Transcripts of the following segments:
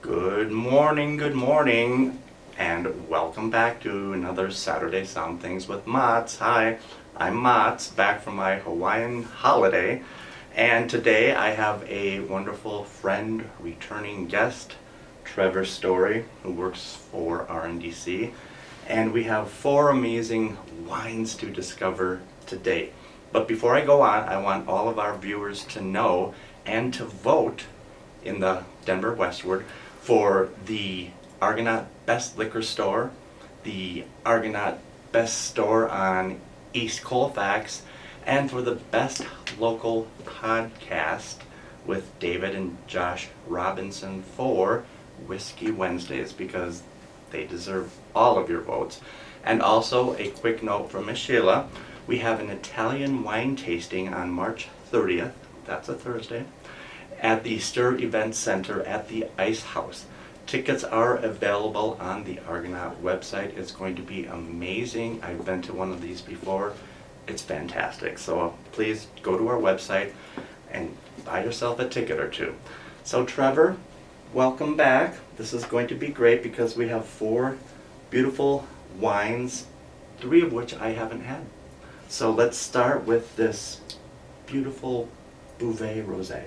Good morning, and welcome back to another Saturday Somm-Things with Mats. Hi, I'm Mats, back from my Hawaiian holiday, and today I have a wonderful friend, returning guest, Trevor Story, who works for RNDC, and we have 4 amazing wines to discover today. But before I go on, I want all of our viewers to know and to vote in the Denver Westward for the Argonaut Best Liquor Store, the Argonaut Best Store on East Colfax, and for the Best Local Podcast with David and Josh Robinson for Whiskey Wednesdays, because they deserve all of your votes. And also a quick note from Miss Sheila, we have an Italian wine tasting on March 30th, that's a Thursday, at the Stir Event Center at the Ice House. Tickets are available on the Argonaut website. It's going to be amazing. I've been to one of these before. It's fantastic. So please go to our website and buy yourself a ticket or two. So Trevor, welcome back. This is going to be great because we have 4 beautiful wines, 3 of which I haven't had. So let's start with this beautiful Bouvet Rosé.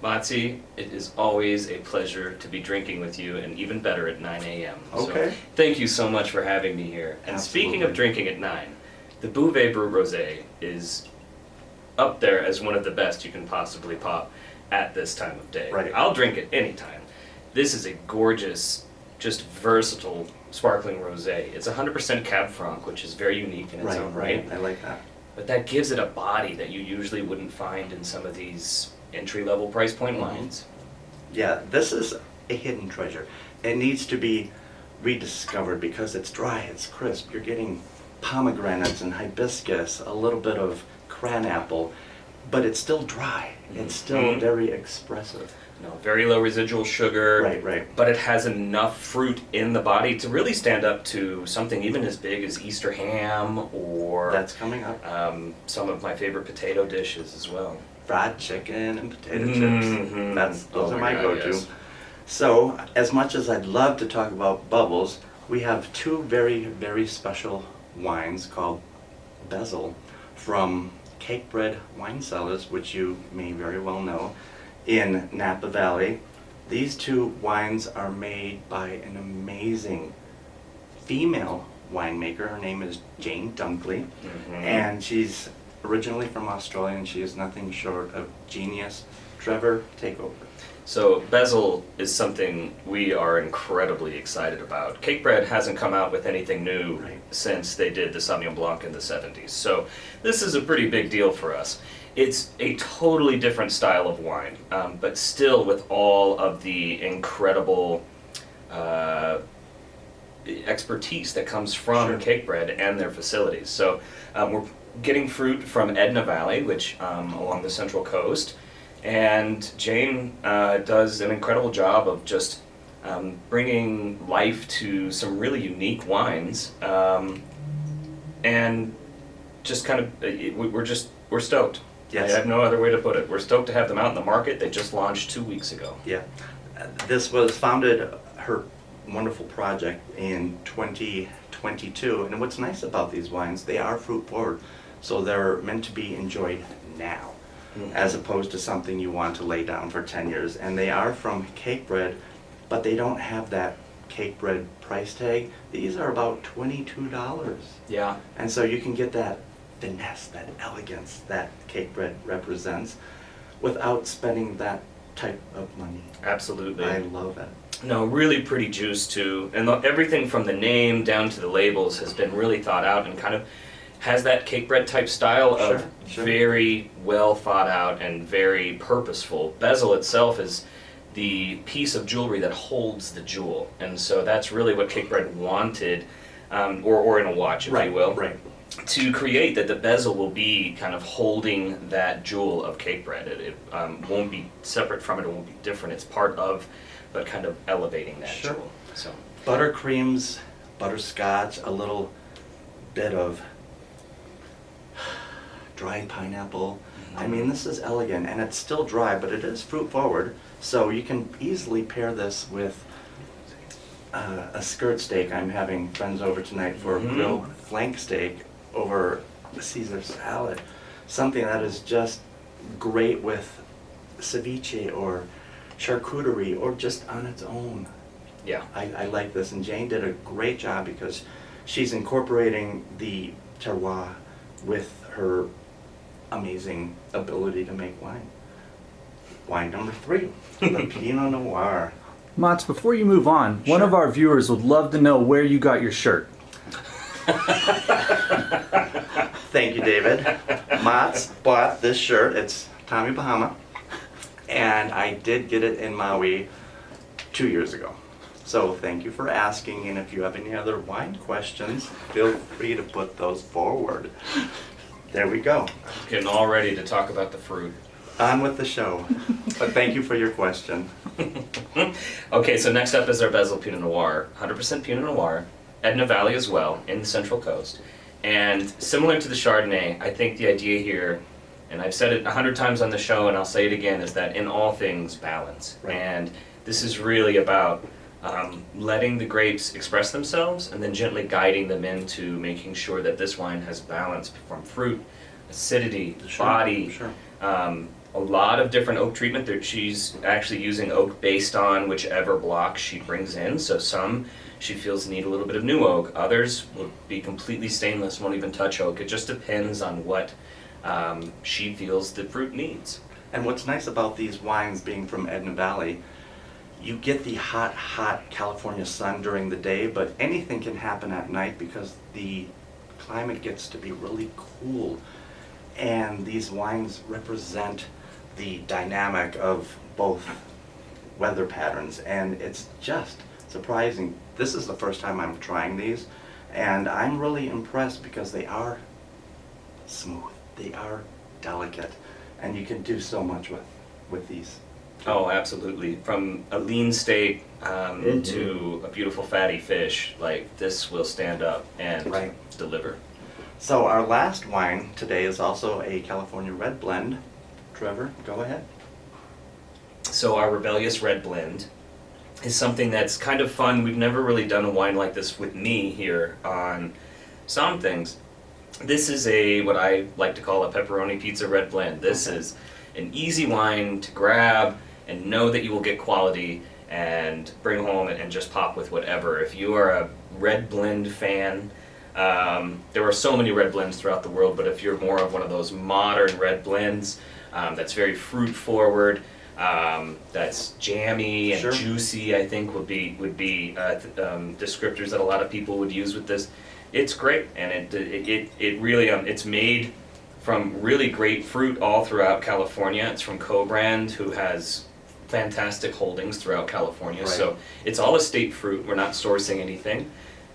Matzi, it is always a pleasure to be drinking with you, and even better at 9 a.m. Okay. So thank you so much for having me here. And Absolutely. Speaking of drinking at 9, the Bouvet Brut Rosé is up there as one of the best you can possibly pop at this time of day. Right. I'll drink it anytime. This is a gorgeous, just versatile sparkling rosé. It's 100% Cab Franc, which is very unique in its own right. I like that. But that gives it a body that you usually wouldn't find in some of these entry-level price point wines. Yeah, this is a hidden treasure. It needs to be rediscovered because it's dry, it's crisp. You're getting pomegranates and hibiscus, a little bit of cranapple, but it's still dry. It's still very expressive. No, very low residual sugar. Right. But it has enough fruit in the body to really stand up to something even as big as Easter ham or That's coming up. some of my favorite potato dishes as well. Fried chicken and potato chips. Those are my go-to. Yes. So, as much as I'd love to talk about bubbles, we have 2 very, very special wines called Bezel from Cakebread Wine Cellars, which you may very well know, in Napa Valley. These 2 wines are made by an amazing female winemaker. Her name is Jane Dunkley, and she's originally from Australia, and she is nothing short of genius. Trevor, take over. So Bezel is something we are incredibly excited about. Cakebread hasn't come out with anything new since they did the Sauvignon Blanc in the 70s. So this is a pretty big deal for us. It's a totally different style of wine, but still with all of the incredible expertise that comes from Cakebread and their facilities. So we're getting fruit from Edna Valley, which along the Central Coast, and Jane does an incredible job of just bringing life to some really unique wines, and just kind of we're stoked. Yes. I have no other way to put it. We're stoked to have them out in the market. They just launched 2 weeks ago. Yeah. This was founded, her wonderful project, in 2022. And what's nice about these wines, they are fruit forward. So they're meant to be enjoyed now, as opposed to something you want to lay down for 10 years. And they are from Cakebread, but they don't have that Cakebread price tag. These are about $22. Yeah. And so you can get that finesse, that elegance that Cakebread represents without spending that type of money. Absolutely. I love it. No, really pretty juice too. And everything from the name down to the labels has been really thought out and kind of has that Cakebread type style of very well thought out and very purposeful. Bezel itself is the piece of jewelry that holds the jewel. And so that's really what Cakebread wanted, or in a watch, if you will. Right. To create that the bezel will be kind of holding that jewel of Cakebread. It won't be separate from it, it won't be different. It's part of, but kind of elevating that jewel. So Buttercreams, butterscotch, a little bit of dried pineapple, I mean, this is elegant, and it's still dry, but it is fruit forward, so you can easily pair this with a skirt steak. I'm having friends over tonight for a grilled flank steak over a Caesar salad. Something that is just great with ceviche or charcuterie or just on its own. Yeah. I like this, and Jane did a great job because she's incorporating the terroir with her amazing ability to make wine. Wine number 3, the Pinot Noir. Mats, before you move on, one of our viewers would love to know where you got your shirt. Thank you, David. Mats bought this shirt. It's Tommy Bahama, and I did get it in Maui 2 years ago. So thank you for asking, and if you have any other wine questions, feel free to put those forward. There we go. Getting all ready to talk about the fruit. On with the show. But thank you for your question. Okay, so next up is our Bezel Pinot Noir, 100% Pinot Noir, Edna Valley as well, in the Central Coast. And similar to the Chardonnay, I think the idea here, and I've said it 100 times on the show and I'll say it again, is that in all things, balance. Right. And this is really about letting the grapes express themselves and then gently guiding them into making sure that this wine has balance from fruit, acidity, body. Sure. A lot of different oak treatment. She's actually using oak based on whichever block she brings in. So some she feels need a little bit of new oak. Others will be completely stainless, won't even touch oak. It just depends on what she feels the fruit needs. And what's nice about these wines being from Edna Valley, you get the hot California sun during the day, but anything can happen at night because the climate gets to be really cool. And these wines represent the dynamic of both weather patterns, and it's just surprising. This is the first time I'm trying these, and I'm really impressed because they are smooth, they are delicate, and you can do so much with these. Oh, absolutely. From a lean steak to a beautiful fatty fish, like this will stand up and deliver. So our last wine today is also a California red blend. Trevor, go ahead. So our Rebellious Red Blend is something that's kind of fun. We've never really done a wine like this with me here on Somm-Things. This is what I like to call a pepperoni pizza red blend. This is an easy wine to grab and know that you will get quality and bring home and just pop with whatever. If you are a red blend fan, there are so many red blends throughout the world, but if you're more of one of those modern red blends that's very fruit forward, that's jammy and juicy, I think would be descriptors that a lot of people would use with this. It's great, and it really it's made from really great fruit all throughout California. It's from Co-Brand, who has fantastic holdings throughout California. Right. So it's all estate fruit. We're not sourcing anything,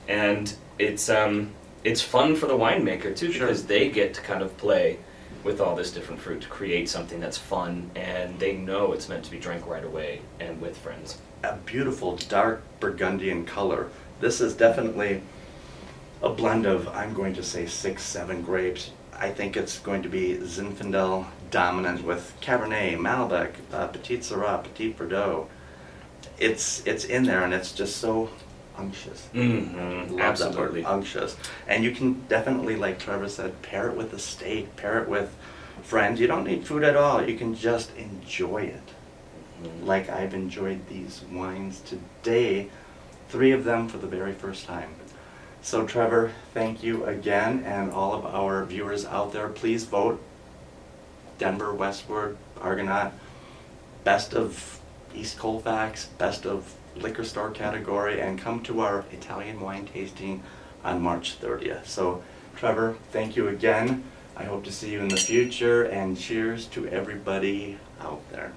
and it's fun for the winemaker too, because they get to kind of play with all this different fruit to create something that's fun, and they know it's meant to be drank right away and with friends. A beautiful dark Burgundian color. This is definitely a blend of, I'm going to say 6-7 grapes. I think it's going to be Zinfandel dominant with Cabernet, Malbec, Petit Syrah, Petit Verdot. It's in there, and it's just so unctuous. Mm-hmm. Absolutely. That word, unctuous. And you can definitely, like Trevor said, pair it with a steak, pair it with friends. You don't need food at all. You can just enjoy it. Mm-hmm. Like I've enjoyed these wines today, 3 of them for the very first time. So Trevor, thank you again, and all of our viewers out there, please vote Denver, Westward, Argonaut, best of East Colfax, best of liquor store category, and come to our Italian wine tasting on March 30th. So Trevor, thank you again. I hope to see you in the future, and cheers to everybody out there.